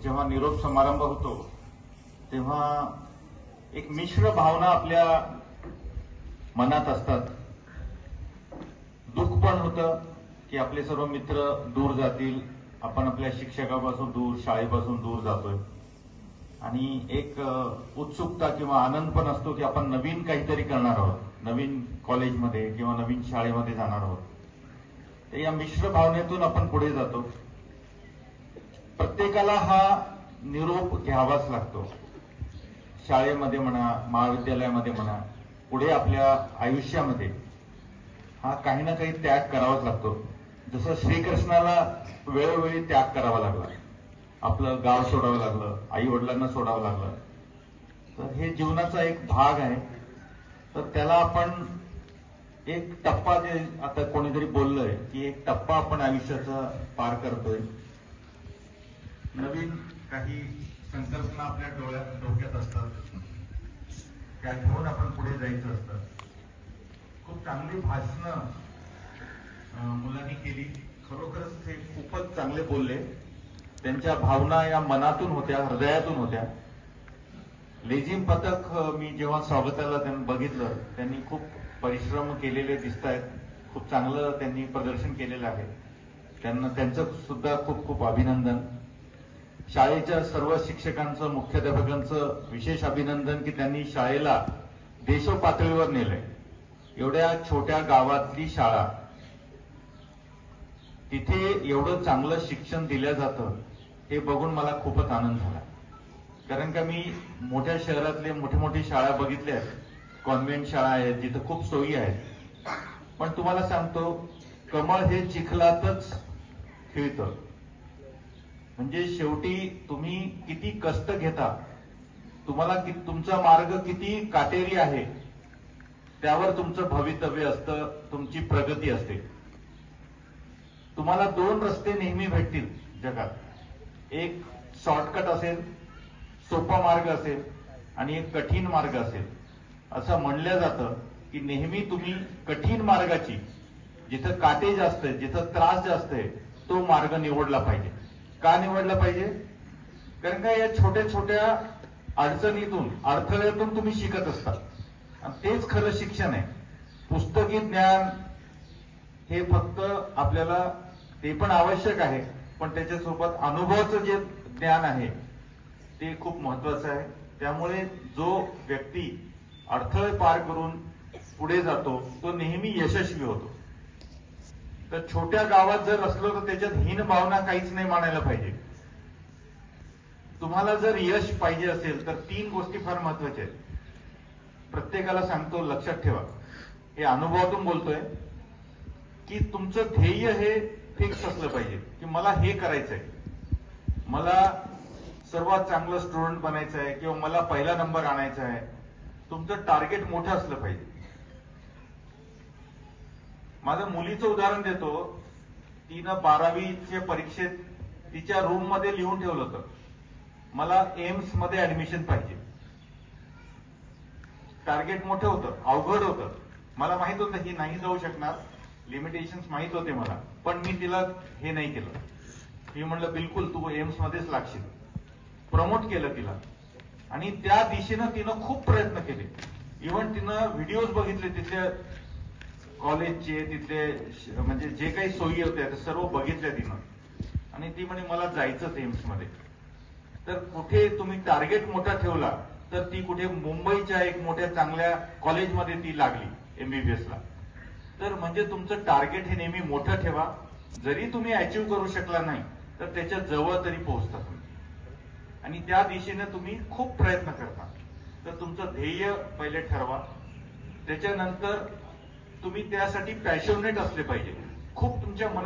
जेव्हा निरोप समारंभ होतो तेव्हा एक मिश्र भावना आपल्या मनात असतात। दुःख पण होतं की आपले सर्व मित्र दूर जातील, आपण आपल्या शिक्षकापासून दूर, शाळेपासून दूर जातोय, आणि एक उत्सुकता किंवा आनंद पण असतो की आपण नवीन काहीतरी करणार आहोत, नवीन कॉलेजमध्ये किंवा नवीन शाळेमध्ये जाणार आहोत। तर या मिश्र भावनेतून आपण पुढे जातो। प्रत्येकाला हा निरोप घ्यावाच लागतो, शाळेमध्ये म्हणा, महाविद्यालयामध्ये म्हणा, पुढे आपल्या आयुष्यामध्ये हा काही ना काही त्याग करावाच लागतो। जसं श्रीकृष्णाला वेळोवेळी त्याग करावा लागला, आपलं गाव सोडावं लागलं, आई वडिलांना सोडावं लागलं। तर हे जीवनाचा एक भाग आहे। तर त्याला आपण एक टप्पा, जे आता कोणीतरी बोललंय की एक टप्पा आपण आयुष्याचा पार करतोय। नवीन काही संकल्पना आपल्या डोक्यात असतात, त्या घेऊन आपण पुढे जायचं असतं। खूप चांगली भाषणं मुलांनी केली, खरोखरच ते खूपच चांगले बोलले। त्यांच्या भावना या मनातून होत्या, हृदयातून होत्या। लेझिम पथक मी जेव्हा स्वागताला त्यांनी बघितलं, त्यांनी खूप परिश्रम केलेले दिसत आहेत, खूप चांगलं त्यांनी प्रदर्शन केलेलं आहे। त्यांचं सुद्धा खूप खूप अभिनंदन। शाळेच्या सर्व शिक्षकांचं, मुख्याध्यापकांचं विशेष अभिनंदन की त्यांनी शाळेला देशपातळीवर नेलंय। एवढ्या छोट्या गावातली शाळा, तिथे एवढं चांगलं शिक्षण दिलं जातं, हे बघून मला खूपच आनंद झाला। कारण का मी मोठ्या शहरातले मोठी शाळा बघितल्या आहेत, कॉन्व्हेंट शाळा आहेत जिथं खूप सोयी आहेत, पण तुम्हाला सांगतो कमळ हे चिखलातच खिळतं। म्हणजे शेवटी तुम्ही किती कष्ट घेता, तुम्हाला तुमचा मार्ग किती काटेरी आहे, त्यावर तुमचं भवितव्य असतं, तुमची प्रगती असते। तुम्हाला दोन रस्ते नेहमी भेटतील जगात, एक शॉर्टकट असेल, सोपा मार्ग असेल, आणि एक कठीण मार्ग असेल। असं म्हणलं जातं की नेहमी तुम्ही कठीण मार्गाची, जिथं काटे जास्त आहे, जिथं त्रास जास्त आहे, तो मार्ग निवडला पाहिजे। का निवडला पाहिजे? कारण का या छोट्या छोट्या अडचणीतून, अडथळ्यातून तुम्ही शिकत असता, आणि तेच खरं शिक्षण आहे। पुस्तकी ज्ञान हे फक्त आपल्याला, ते पण आवश्यक आहे, पण त्याच्यासोबत अनुभवाचं जे ज्ञान आहे ते खूप महत्वाचं आहे। त्यामुळे जो व्यक्ती अडथळे पार करून पुढे जातो तो नेहमी यशस्वी होतो। तर छोट्या गावात जर असलो तर त्याच्यात हीन भावना काहीच नाही मानायला पाहिजे। तुम्हाला जर यश पाहिजे असेल तर तीन गोष्टी फार महत्वाच्या आहेत। प्रत्येकाला सांगतो, लक्षात ठेवा, हे अनुभवातून बोलतोय की तुमचं ध्येय हे फिक्स असलं पाहिजे की मला हे करायचंय, मला सर्वात चांगलं स्टुडंट बनायचं आहे, किंवा मला पहिला नंबर आणायचा आहे। तुमचं टार्गेट मोठं असलं पाहिजे। माझ्या मुलीचं उदाहरण देतो। तिनं 12वीच्या परीक्षेत तिच्या रूम मध्ये लिहून ठेवलं होतं, मला एम्स मध्ये ऍडमिशन पाहिजे। टार्गेट मोठं होतं, अवघड होतं, मला माहित होतं ही नाही जाऊ शकणार, लिमिटेशन्स माहित होते मला, पण मी तिला हे नाही केलं। मी म्हणलं बिलकुल तू एम्स मध्येच लागशील, प्रमोट केलं तिला, आणि त्या दिशेनं तिनं खूप प्रयत्न केले। इव्हन तिनं व्हिडिओज बघितले तिथल्या कॉलेजचे, तिथले म्हणजे जे काही सोयी होत्या ते सर्व बघितल्या तिनं, आणि ती म्हणे मला जायचंच एम्स मध्ये। तर कुठे तुम्ही टार्गेट मोठा ठेवला तर ती कुठे मुंबईच्या एक मोठ्या चांगल्या कॉलेजमध्ये ती लागली MBBS ला। तर म्हणजे तुमचं टार्गेट हे नेहमी मोठं ठेवा, जरी तुम्ही अचीव्ह करू शकला नाही तर त्याच्या जवळ तरी पोहोचता तुम्ही, आणि त्या दिशेने तुम्ही खूप प्रयत्न करता। तर तुमचं ध्येय पहिले ठरवा, त्याच्यानंतर तुम्ही त्यासाठी पॅशनेट असले पाहिजे, खूप तुमच्या मनात